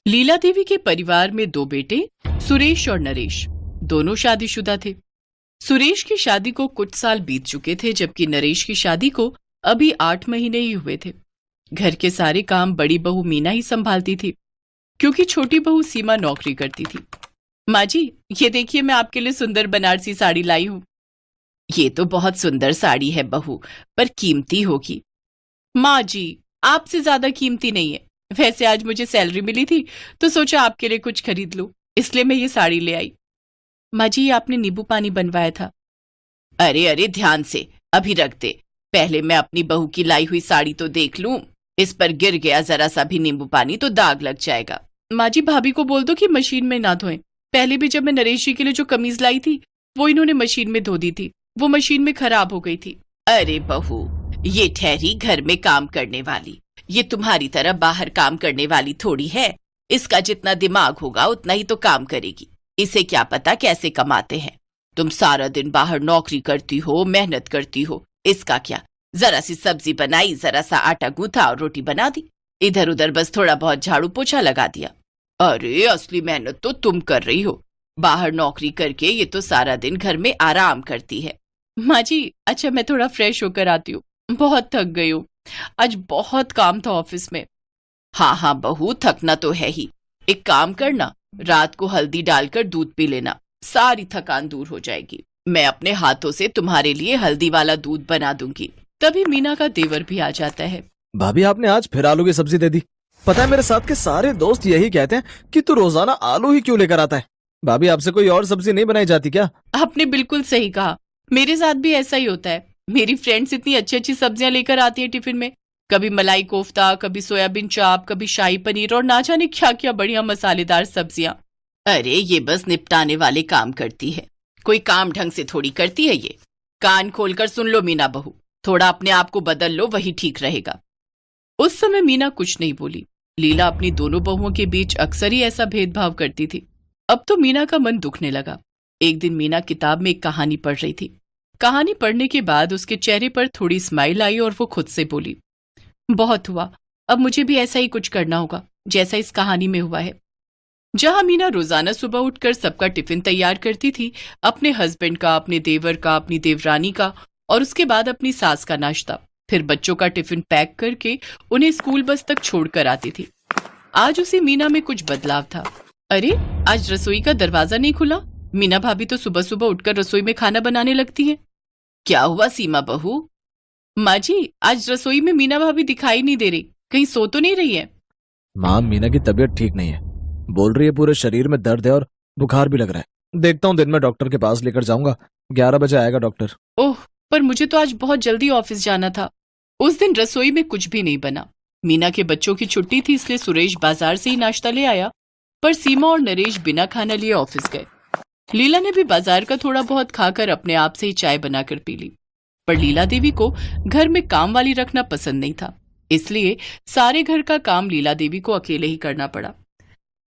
लीला देवी के परिवार में दो बेटे सुरेश और नरेश दोनों शादीशुदा थे। सुरेश की शादी को कुछ साल बीत चुके थे, जबकि नरेश की शादी को अभी 8 महीने ही हुए थे। घर के सारे काम बड़ी बहू मीना ही संभालती थी, क्योंकि छोटी बहू सीमा नौकरी करती थी। माँ जी, ये देखिए, मैं आपके लिए सुंदर बनारसी साड़ी लाई हूँ। ये तो बहुत सुंदर साड़ी है बहू, पर कीमती होगी। माँ जी, आपसे ज्यादा कीमती नहीं है। वैसे आज मुझे सैलरी मिली थी तो सोचा आपके लिए कुछ खरीद लूं, इसलिए मैं ये साड़ी ले आई। माँ जी, आपने नींबू पानी बनवाया था। अरे अरे, ध्यान से, अभी रख दे। पहले मैं अपनी बहू की लाई हुई साड़ी तो देख लूं। इस पर गिर गया जरा सा भी नींबू पानी तो दाग लग जाएगा। माँ जी, भाभी को बोल दो कि मशीन में ना धोएं। पहले भी जब मैं नरेश जी के लिए जो कमीज लाई थी वो इन्होंने मशीन में धो दी थी। वो मशीन में खराब हो गई थी। अरे बहू, ये ठहरी घर में काम करने वाली, ये तुम्हारी तरह बाहर काम करने वाली थोड़ी है। इसका जितना दिमाग होगा उतना ही तो काम करेगी। इसे क्या पता कैसे कमाते हैं। तुम सारा दिन बाहर नौकरी करती हो, मेहनत करती हो, इसका क्या। जरा सी सब्जी बनाई, जरा सा आटा गूंथा और रोटी बना दी। इधर उधर बस थोड़ा बहुत झाड़ू पोछा लगा दिया। अरे असली मेहनत तो तुम कर रही हो। बाहर नौकरी करके ये तो सारा दिन घर में आराम करती है। माँ जी, अच्छा मैं थोड़ा फ्रेश होकर आती हूँ, बहुत थक गई हूँ। आज बहुत काम था ऑफिस में। हाँ हाँ बहू, थकना तो है ही। एक काम करना, रात को हल्दी डालकर दूध पी लेना, सारी थकान दूर हो जाएगी। मैं अपने हाथों से तुम्हारे लिए हल्दी वाला दूध बना दूंगी। तभी मीना का देवर भी आ जाता है। भाभी, आपने आज फिर आलू की सब्जी दे दी। पता है, मेरे साथ के सारे दोस्त यही कहते हैं कि तू रोजाना आलू ही क्यों लेकर आता है। भाभी, आपसे कोई और सब्जी नहीं बनाई जाती क्या? आपने बिल्कुल सही कहा, मेरे साथ भी ऐसा ही होता है। मेरी फ्रेंड्स इतनी अच्छी अच्छी सब्जियां लेकर आती है टिफिन में। कभी मलाई कोफ्ता, कभी सोयाबीन चाप, कभी शाही पनीर और ना जाने क्या क्या बढ़िया मसालेदार सब्जियां। अरे ये बस निपटाने वाले काम करती है, कोई काम ढंग से थोड़ी करती है ये। कान खोलकर सुन लो मीना बहू, थोड़ा अपने आप को बदल लो, वही ठीक रहेगा। उस समय मीना कुछ नहीं बोली। लीला अपनी दोनों बहुओं के बीच अक्सर ही ऐसा भेदभाव करती थी। अब तो मीना का मन दुखने लगा। एक दिन मीना किताब में एक कहानी पढ़ रही थी। कहानी पढ़ने के बाद उसके चेहरे पर थोड़ी स्माइल आई और वो खुद से बोली, बहुत हुआ, अब मुझे भी ऐसा ही कुछ करना होगा जैसा इस कहानी में हुआ है। जहां मीना रोजाना सुबह उठकर सबका टिफिन तैयार करती थी, अपने हस्बैंड का, अपने देवर का, अपनी देवरानी का और उसके बाद अपनी सास का नाश्ता, फिर बच्चों का टिफिन पैक करके उन्हें स्कूल बस तक छोड़कर आती थी, आज उसी मीना में कुछ बदलाव था। अरे, आज रसोई का दरवाजा नहीं खुला। मीना भाभी तो सुबह सुबह उठकर रसोई में खाना बनाने लगती हैं। क्या हुआ सीमा बहू? माँ जी, आज रसोई में मीना भाभी दिखाई नहीं दे रही, कहीं सो तो नहीं रही है? माँ, मीना की तबीयत ठीक नहीं है। बोल रही है पूरे शरीर में दर्द है और बुखार भी लग रहा है। देखता हूँ दिन में डॉक्टर के पास लेकर जाऊंगा। 11 बजे आएगा डॉक्टर। ओह, पर मुझे तो आज बहुत जल्दी ऑफिस जाना था। उस दिन रसोई में कुछ भी नहीं बना। मीना के बच्चों की छुट्टी थी, इसलिए सुरेश बाजार से ही नाश्ता ले आया, पर सीमा और नरेश बिना खाना लिए ऑफिस गए। लीला ने भी बाजार का थोड़ा बहुत खाकर अपने आप से ही चाय बनाकर पी ली। पर लीला देवी को घर में काम वाली रखना पसंद नहीं था, इसलिए सारे घर का काम लीला देवी को अकेले ही करना पड़ा।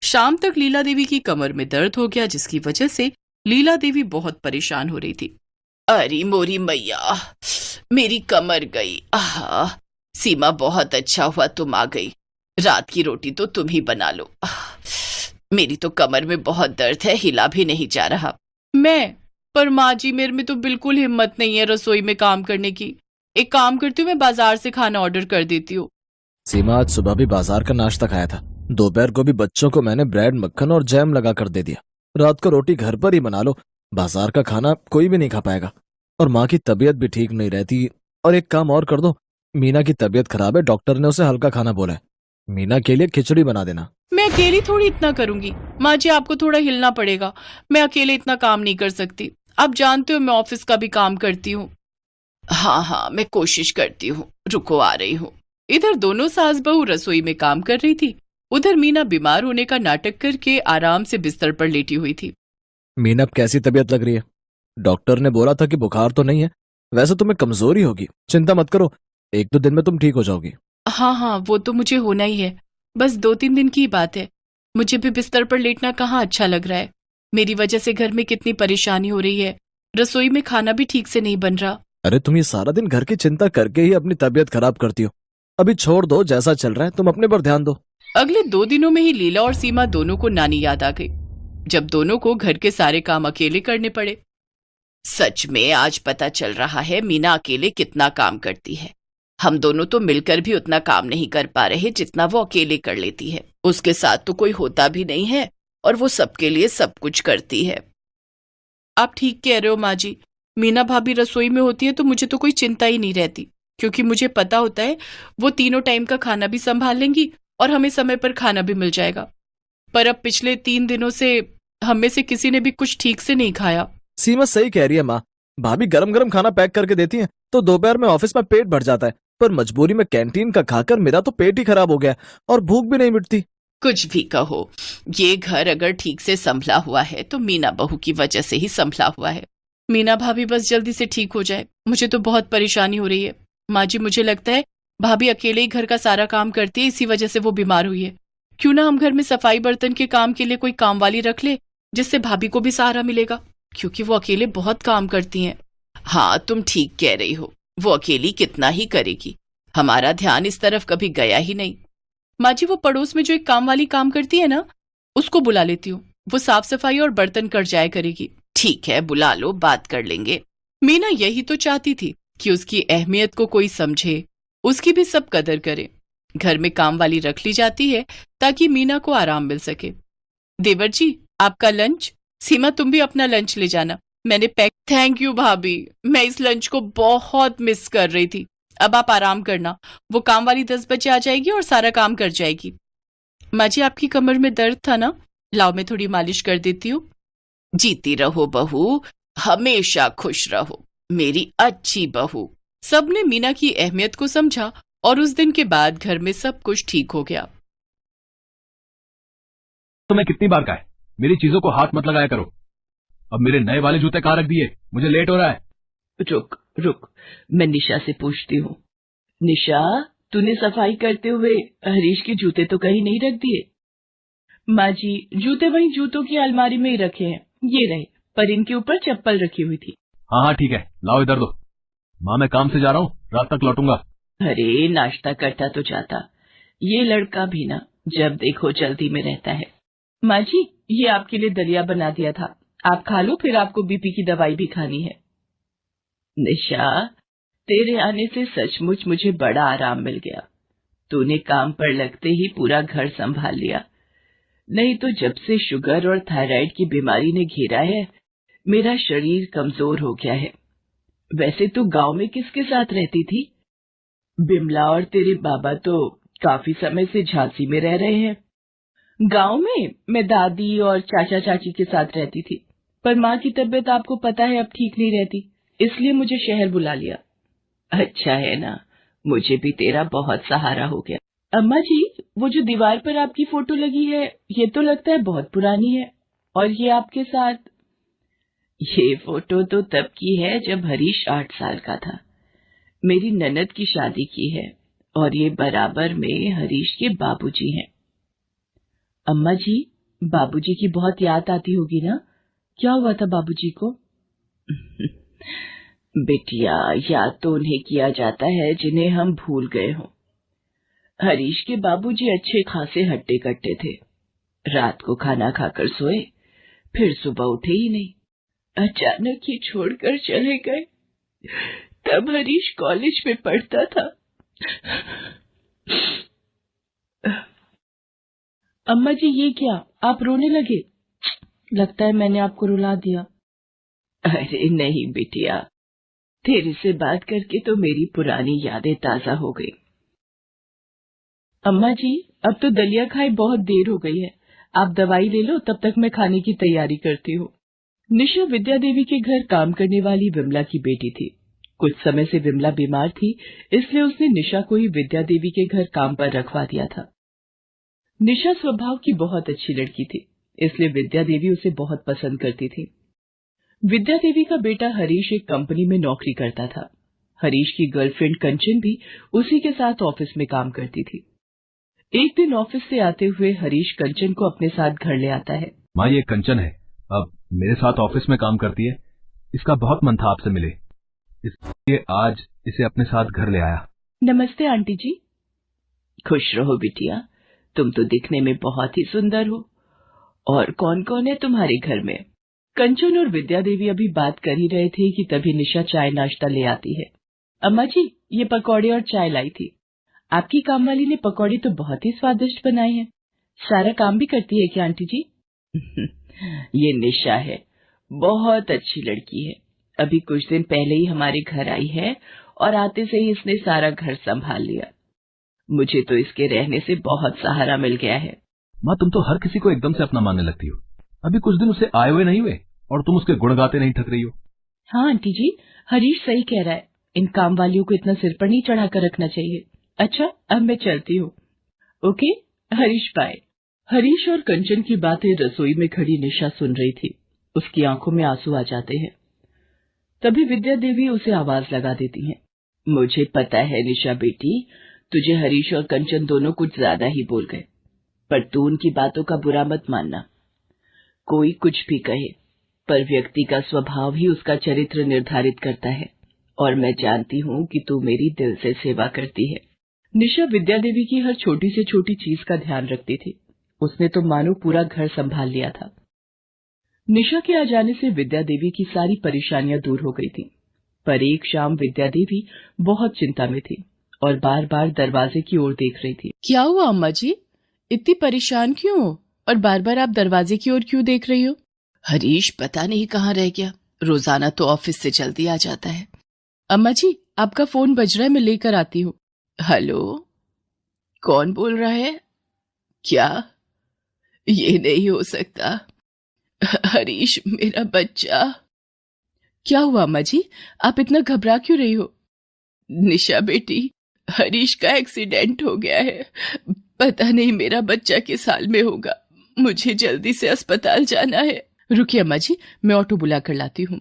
शाम तक लीला देवी की कमर में दर्द हो गया, जिसकी वजह से लीला देवी बहुत परेशान हो रही थी। अरे मोरी मैया, मेरी कमर गई। आहा, सीमा बहुत अच्छा हुआ तुम आ गई। रात की रोटी तो तुम ही बना लो। मेरी तो कमर में बहुत दर्द है, हिला भी नहीं जा रहा। पर माँ जी, मेरे में तो बिल्कुल हिम्मत नहीं है रसोई में काम करने की। एक काम करती हूँ, मैं बाजार से खाना ऑर्डर कर देती हूँ। सीमा, आज सुबह भी बाजार का नाश्ता खाया था। दोपहर को भी बच्चों को मैंने ब्रेड, मक्खन और जैम लगा कर दे दिया। रात को रोटी घर पर ही बना लो, बाजार का खाना कोई भी नहीं खा पाएगा। और माँ की तबीयत भी ठीक नहीं रहती। और एक काम और कर दो, मीना की तबीयत खराब है, डॉक्टर ने उसे हल्का खाना बोला है। मीना के लिए खिचड़ी बना देना। मैं अकेली थोड़ी इतना करूंगी माँ जी, आपको थोड़ा हिलना पड़ेगा। मैं अकेले इतना काम नहीं कर सकती, आप जानते हो मैं ऑफिस का भी काम करती हूँ। हाँ हाँ, मैं कोशिश करती हूँ, रुको आ रही हूँ। इधर दोनों सास बहू रसोई में काम कर रही थी, उधर मीना बीमार होने का नाटक करके आराम से बिस्तर पर लेटी हुई थी। मीना, कैसी तबीयत लग रही है? डॉक्टर ने बोला था कि बुखार तो नहीं है, वैसे तुम्हें कमजोरी होगी, चिंता मत करो, 1-2 दिन में तुम ठीक हो जाओगी। हाँ हाँ, वो तो मुझे होना ही है, बस 2-3 दिन की बात है। मुझे भी बिस्तर पर लेटना कहाँ अच्छा लग रहा है। मेरी वजह से घर में कितनी परेशानी हो रही है, रसोई में खाना भी ठीक से नहीं बन रहा। अरे, तुम ये सारा दिन घर की चिंता करके ही अपनी तबीयत खराब करती हो। अभी छोड़ दो, जैसा चल रहा है तुम अपने पर ध्यान दो। अगले 2 दिनों में ही लीला और सीमा दोनों को नानी याद आ गई, जब दोनों को घर के सारे काम अकेले करने पड़े। सच में आज पता चल रहा है मीना अकेले कितना काम करती है। हम दोनों तो मिलकर भी उतना काम नहीं कर पा रहे जितना वो अकेले कर लेती है। उसके साथ तो कोई होता भी नहीं है और वो सबके लिए सब कुछ करती है। आप ठीक कह रहे हो माँ जी। मीना भाभी रसोई में होती है तो मुझे तो कोई चिंता ही नहीं रहती, क्योंकि मुझे पता होता है वो तीनों टाइम का खाना भी संभाल लेंगी और हमें समय पर खाना भी मिल जाएगा। पर अब पिछले 3 दिनों से हम में से किसी ने भी कुछ ठीक से नहीं खाया। सीमा सही कह रही है माँ। भाभी गरम गरम खाना पैक करके देती हैं तो दोपहर में ऑफिस में पेट भर जाता है, पर मजबूरी में कैंटीन का खाकर मेरा तो पेट ही खराब हो गया और भूख भी नहीं मिटती। कुछ भी कहो, ये घर अगर ठीक से संभला हुआ है तो मीना बहू की वजह से ही संभला हुआ है। मीना भाभी बस जल्दी से ठीक हो जाए, मुझे तो बहुत परेशानी हो रही है। माँ जी, मुझे लगता है भाभी अकेले ही घर का सारा काम करती है, इसी वजह से वो बीमार हुई है। क्यों ना हम घर में सफाई बर्तन के काम के लिए कोई काम वाली रख ले, जिससे भाभी को भी सहारा मिलेगा, क्योंकि वो अकेले बहुत काम करती हैं। हाँ, तुम ठीक कह रही हो, वो अकेली कितना ही करेगी, हमारा ध्यान इस तरफ कभी गया ही नहीं। माँ जी, वो पड़ोस में जो एक काम वाली काम करती है ना, उसको बुला लेती हूँ, वो साफ सफाई और बर्तन कर जाया करेगी। ठीक है, बुला लो, बात कर लेंगे। मीना यही तो चाहती थी कि उसकी अहमियत को कोई समझे, उसकी भी सब कदर करे। घर में काम वाली रख ली जाती है ताकि मीना को आराम मिल सके। देवर जी, आपका लंच। सीमा, तुम भी अपना लंच ले जाना, मैंने पैक। थैंक यू भाभी, मैं इस लंच को बहुत मिस कर रही थी। अब आप आराम करना, वो काम वाली 10 बजे आ जाएगी और सारा काम कर जाएगी। माँ जी, आपकी कमर में दर्द था ना, लाओ मैं थोड़ी मालिश कर देती हूँ। जीती रहो बहू, हमेशा खुश रहो, मेरी अच्छी बहू। सबने मीना की अहमियत को समझा और उस दिन के बाद घर में सब कुछ ठीक हो गया। तुम्हें कितनी बार कहा है, मेरी चीजों को हाथ मत लगाया करो। अब मेरे नए वाले जूते कहाँ रख दिए, मुझे लेट हो रहा है। रुक रुक, मैं निशा से पूछती हूँ। निशा, तूने सफाई करते हुए हरीश के जूते तो कहीं नहीं रख दिए? माँ जी, जूते वहीं जूतों की अलमारी में ही रखे हैं, ये रहे, पर इनके ऊपर चप्पल रखी हुई थी। हाँ हाँ ठीक है, लाओ इधर दो। माँ, मैं काम से जा रहा हूँ, रात तक लौटूंगा। अरे, नाश्ता करता तो जाता, ये लड़का भी ना जब देखो जल्दी में रहता है। माँ जी, ये आपके लिए दलिया बना दिया था, आप खा लो, फिर आपको बीपी की दवाई भी खानी है। निशा, तेरे आने से सचमुच मुझे बड़ा आराम मिल गया। तूने काम पर लगते ही पूरा घर संभाल लिया, नहीं तो जब से शुगर और थायराइड की बीमारी ने घेरा है, मेरा शरीर कमजोर हो गया है। वैसे तू गांव में किसके साथ रहती थी? बिमला और तेरे बाबा तो काफी समय से झांसी में रह रहे हैं। गांव में मैं दादी और चाचा चाची के साथ रहती थी, पर माँ की तबीयत आपको पता है अब ठीक नहीं रहती, इसलिए मुझे शहर बुला लिया। अच्छा है ना, मुझे भी तेरा बहुत सहारा हो गया। अम्मा जी, वो जो दीवार पर आपकी फोटो लगी है, ये तो लगता है बहुत पुरानी है, और ये आपके साथ। ये फोटो तो तब की है जब हरीश 8 साल का था, मेरी ननद की शादी की है, और ये बराबर में हरीश के बाबूजी हैं। अम्मा जी, बाबूजी की बहुत याद आती होगी ना? क्या हुआ था बाबूजी को? बिटिया, याद तो उन्हें किया जाता है जिन्हें हम भूल गए हों। हरीश के बाबूजी अच्छे खासे हट्टे कट्टे थे, रात को खाना खाकर सोए, फिर सुबह उठे ही नहीं, अचानक ही छोड़कर चले गए। तब हरीश कॉलेज में पढ़ता था। अम्मा जी, ये क्या, आप रोने लगे? लगता है मैंने आपको रुला दिया। अरे नहीं बिटिया, तेरे से बात करके तो मेरी पुरानी यादें ताजा हो गई। अम्मा जी, अब तो दलिया खाए बहुत देर हो गई है, आप दवाई ले लो, तब तक मैं खाने की तैयारी करती हूँ। निशा विद्या देवी के घर काम करने वाली विमला की बेटी थी। कुछ समय से विमला बीमार थी, इसलिए उसने निशा को ही विद्या देवी के घर काम पर रखवा दिया था। निशा स्वभाव की बहुत अच्छी लड़की थी, इसलिए विद्या देवी उसे बहुत पसंद करती थी। विद्या देवी का बेटा हरीश एक कंपनी में नौकरी करता था। हरीश की गर्लफ्रेंड कंचन भी उसी के साथ ऑफिस में काम करती थी। एक दिन ऑफिस से आते हुए हरीश कंचन को अपने साथ घर ले आता है। माँ, ये कंचन है, अब मेरे साथ ऑफिस में काम करती है, इसका बहुत मन था आपसे मिले, इसलिए आज इसे अपने साथ घर ले आया। नमस्ते आंटी जी। खुश रहो बिटिया, तुम तो दिखने में बहुत ही सुंदर हो। और कौन कौन है तुम्हारे घर में? कंचन और विद्या देवी अभी बात कर ही रहे थे कि तभी निशा चाय नाश्ता ले आती है। अम्मा जी, ये पकौड़े और चाय लाई थी। आपकी काम वाली ने पकौड़े तो बहुत ही स्वादिष्ट बनाए हैं। सारा काम भी करती है क्या आंटी जी? ये निशा है, बहुत अच्छी लड़की है। अभी कुछ दिन पहले ही हमारे घर आई है और आते से ही इसने सारा घर संभाल लिया। मुझे तो इसके रहने से बहुत सहारा मिल गया है। माँ, तुम तो हर किसी को एकदम से अपना मानने लगती हो। अभी कुछ दिन उसे आए हुए नहीं हुए और तुम उसके गुण गाते नहीं थक रही हो। हाँ आंटी जी, हरीश सही कह रहा है। इन काम वालियों को इतना सिर पर नहीं चढ़ाकर रखना चाहिए। अच्छा, अब मैं चलती हूँ। Okay, Harish bye. हरीश और कंचन की बातें रसोई में खड़ी निशा सुन रही थी। उसकी आंखों में आंसू आ जाते हैं। तभी विद्या देवी उसे आवाज लगा देती हैं। मुझे पता है निशा बेटी, तुझे हरीश और कंचन दोनों कुछ ज्यादा ही बोल गए, पर तू उनकी बातों का बुरा मत मानना। कोई कुछ भी कहे, पर व्यक्ति का स्वभाव ही उसका चरित्र निर्धारित करता है, और मैं जानती हूँ कि तू मेरी दिल से सेवा करती है। निशा विद्या देवी की हर छोटी से छोटी चीज का ध्यान रखती थी। उसने तो मानो पूरा घर संभाल लिया था। निशा के आ जाने से विद्या देवी की सारी परेशानियां दूर हो गई थी। पर एक शाम विद्या देवी बहुत चिंता में थी और बार बार दरवाजे की ओर देख रही थी। क्या हुआ अम्मा जी, इतनी परेशान क्यों हो और बार बार आप दरवाजे की ओर क्यों देख रही हो? हरीश पता नहीं कहाँ रह गया, रोजाना तो ऑफिस से जल्दी आ जाता है। अम्मा जी, आपका फोन बज रहा है, मैं लेकर आती हूँ। हेलो, कौन बोल रहा है? क्या? ये नहीं हो सकता। हरीश मेरा बच्चा। क्या हुआ अम्मा जी, आप इतना घबरा क्यों रही हो? निशा बेटी, हरीश का एक्सीडेंट हो गया है। पता नहीं मेरा बच्चा किस हाल में होगा। मुझे जल्दी से अस्पताल जाना है। रुकिए अम्मा जी, मैं ऑटो बुला कर लाती हूँ।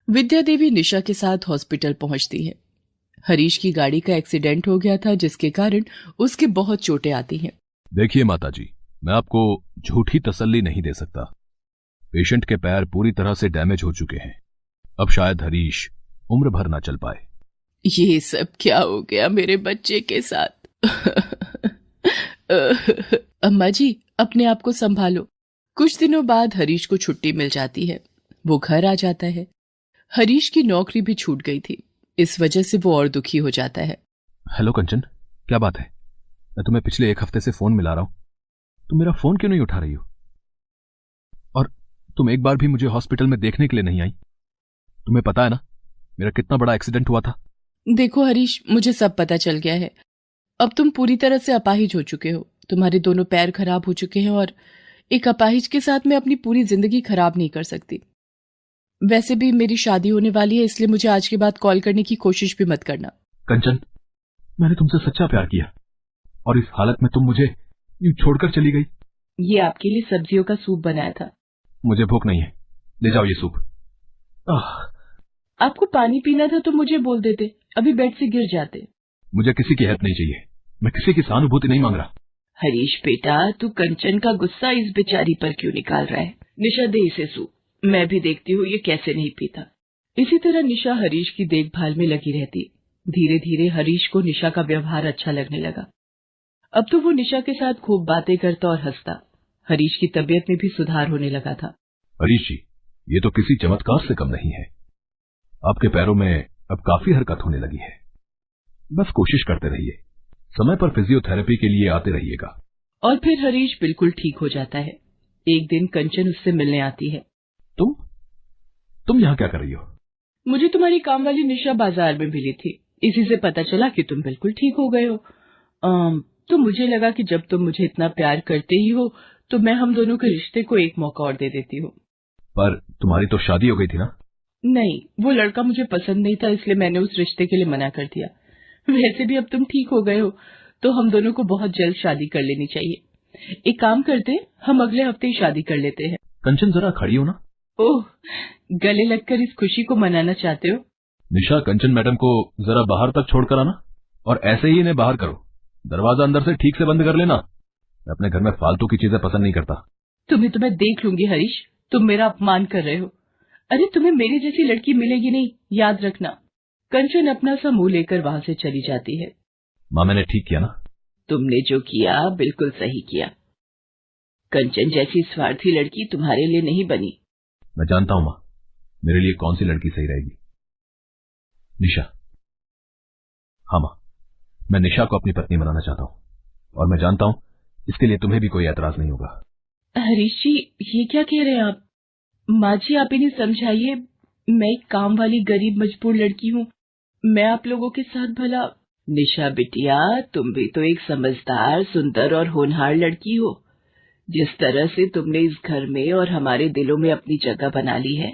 विद्या देवी निशा के साथ हॉस्पिटल पहुंचती है। हरीश की गाड़ी का एक्सीडेंट हो गया था, जिसके कारण उसके बहुत चोटें आती हैं। देखिए माताजी, मैं आपको झूठी तसल्ली नहीं दे सकता। पेशेंट के पैर पूरी तरह से डैमेज हो चुके हैं। अब शायद हरीश उम्र भर ना चल पाए। ये सब क्या हो गया मेरे बच्चे के साथ? अम्मा जी, अपने आप को संभालो। कुछ दिनों बाद हरीश को छुट्टी मिल जाती है। वो घर आ जाता है। हरीश की नौकरी भी छूट गई थी, इस वजह से वो और दुखी हो जाता है। हेलो कंचन, क्या बात है? मैं तुम्हें पिछले 1 हफ्ते से फोन मिला रहा हूं, तुम मेरा फोन क्यों नहीं उठा रही हो? और तुम एक बार भी मुझे हॉस्पिटल में देखने के लिए नहीं आई। तुम्हें पता है ना मेरा कितना बड़ा एक्सीडेंट हुआ था। देखो हरीश, मुझे सब पता चल गया है। अब तुम पूरी तरह से अपाहिज हो चुके हो। तुम्हारे दोनों पैर खराब हो चुके हैं और एक अपाहिज के साथ मैं अपनी पूरी जिंदगी खराब नहीं कर सकती। वैसे भी मेरी शादी होने वाली है, इसलिए मुझे आज के बाद कॉल करने की कोशिश भी मत करना। कंचन, मैंने तुमसे सच्चा प्यार किया और इस हालत में तुम मुझे यूं छोड़कर चली गई। ये आपके लिए सब्जियों का सूप बनाया था। मुझे भूख नहीं है, ले जाओ ये सूप। आपको पानी पीना था तो मुझे बोल देते, अभी बेड से गिर जाते। मुझे किसी की हेल्प नहीं चाहिए, मैं किसी की सहानुभूति नहीं मांग रहा। हरीश बेटा, तू कंचन का गुस्सा इस बेचारी पर क्यों निकाल रहा है? निशा दे इसे सूप, मैं भी देखती हूँ ये कैसे नहीं पीता। इसी तरह निशा हरीश की देखभाल में लगी रहती। धीरे धीरे हरीश को निशा का व्यवहार अच्छा लगने लगा। अब तो वो निशा के साथ खूब बातें करता और हंसता। हरीश की तबीयत में भी सुधार होने लगा था। हरीश जी, ये तो किसी चमत्कार से कम नहीं है। आपके पैरों में अब काफी हरकत होने लगी है। बस कोशिश करते रहिए, समय पर फिजियोथेरेपी के लिए आते रहिएगा। और फिर हरीश बिल्कुल ठीक हो जाता है। एक दिन कंचन उससे मिलने आती है। तुम यहाँ क्या कर रही हो? मुझे तुम्हारी काम वाली निशा बाजार में मिली थी, इसी से पता चला कि तुम बिल्कुल ठीक हो गए हो। तो मुझे लगा कि जब तुम मुझे इतना प्यार करते ही हो तो मैं हम दोनों के रिश्ते को एक मौका और दे देती हूँ। पर तुम्हारी तो शादी हो गई थी ना? नहीं, वो लड़का मुझे पसंद नहीं था, इसलिए मैंने उस रिश्ते के लिए मना कर दिया। वैसे भी अब तुम ठीक हो गए हो तो हम दोनों को बहुत जल्द शादी कर लेनी चाहिए। एक काम करते, हम अगले हफ्ते ही शादी कर लेते हैं। कंचन, जरा खड़ी हो ना। ओह, गले लगकर इस खुशी को मनाना चाहते हो? निशा, कंचन मैडम को जरा बाहर तक छोड़कर आना और ऐसे ही इन्हें बाहर करो। दरवाजा अंदर से ठीक से बंद कर लेना। मैं अपने घर में फालतू की चीजें पसंद नहीं करता। तुम्हें तो मैं देख लूंगी हरीश, तुम मेरा अपमान कर रहे हो। अरे तुम्हें मेरी जैसी लड़की मिलेगी नहीं, याद रखना। कंचन अपना सा मुंह लेकर वहां से चली जाती है। माँ, मैंने ठीक किया ना? तुमने जो किया बिल्कुल सही किया। कंचन जैसी स्वार्थी लड़की तुम्हारे लिए नहीं बनी। मैं जानता हूं मां, मेरे लिए कौन सी लड़की सही रहेगी। निशा। हाँ मां, मैं निशा को अपनी पत्नी बनाना चाहता हूं और मैं जानता हूं इसके लिए तुम्हें भी कोई एतराज नहीं होगा। हरीश जी, ये क्या कह रहे हैं आप? माँ जी, आप इन्हें समझाइए। मैं एक काम वाली गरीब मजबूर लड़की हूँ, मैं आप लोगों के साथ भला। निशा बिटिया, तुम भी तो एक समझदार, सुंदर और होनहार लड़की हो। जिस तरह से तुमने इस घर में और हमारे दिलों में अपनी जगह बना ली है,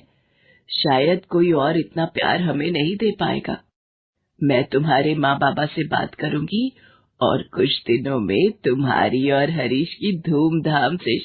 शायद कोई और इतना प्यार हमें नहीं दे पाएगा। मैं तुम्हारे माँ बाबा से बात करूंगी और कुछ दिनों में तुम्हारी और हरीश की धूमधाम से